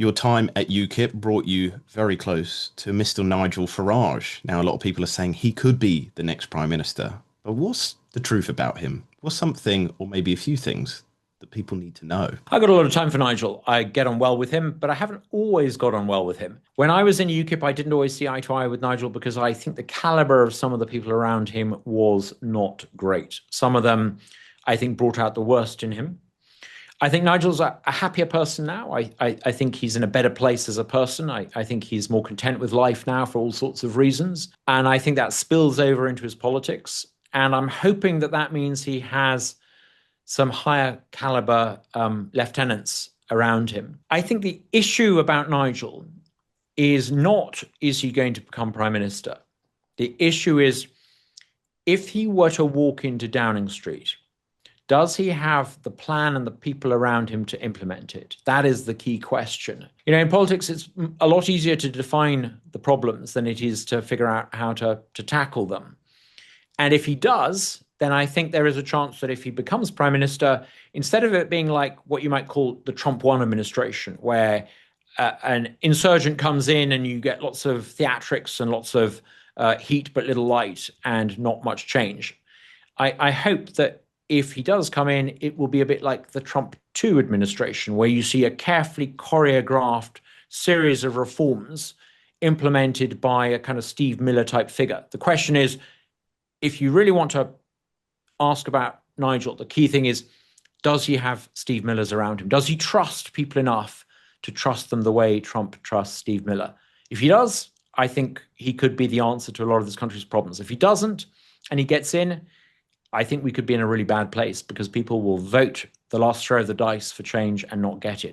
Your time at UKIP brought you very close to Mr. Nigel Farage. Now, a lot of people are saying he could be the next Prime Minister. But what's the truth about him? What's something, or maybe a few things, that people need to know? I got a lot of time for Nigel. I get on well with him, but I haven't always got on well with him. When I was in UKIP, I didn't always see eye to eye with Nigel because I think the caliber of some of the people around him was not great. Some of them, I think, brought out the worst in him. I think Nigel's a happier person now. I think he's in a better place as a person. I think he's more content with life now for all sorts of reasons. And I think that spills over into his politics. And I'm hoping that that means he has some higher caliber lieutenants around him. I think the issue about Nigel is not, is he going to become prime minister? The issue is, if he were to walk into Downing Street, does he have the plan and the people around him to implement it? That is the key question. You know, in politics, it's a lot easier to define the problems than it is to figure out how to tackle them. And if he does, then I think there is a chance that if he becomes prime minister, instead of it being like what you might call the Trump 1 administration, where an insurgent comes in and you get lots of theatrics and lots of heat but little light and not much change, I hope that if he does come in, it will be a bit like the Trump 2 administration, where you see a carefully choreographed series of reforms implemented by a kind of Steve Miller type figure. The question is, if you really want to ask about Nigel, the key thing is, does he have Steve Millers around him? Does he trust people enough to trust them the way Trump trusts Steve Miller? If he does, I think he could be the answer to a lot of this country's problems. If he doesn't, and he gets in, I think we could be in a really bad place because people will vote the last throw of the dice for change and not get it.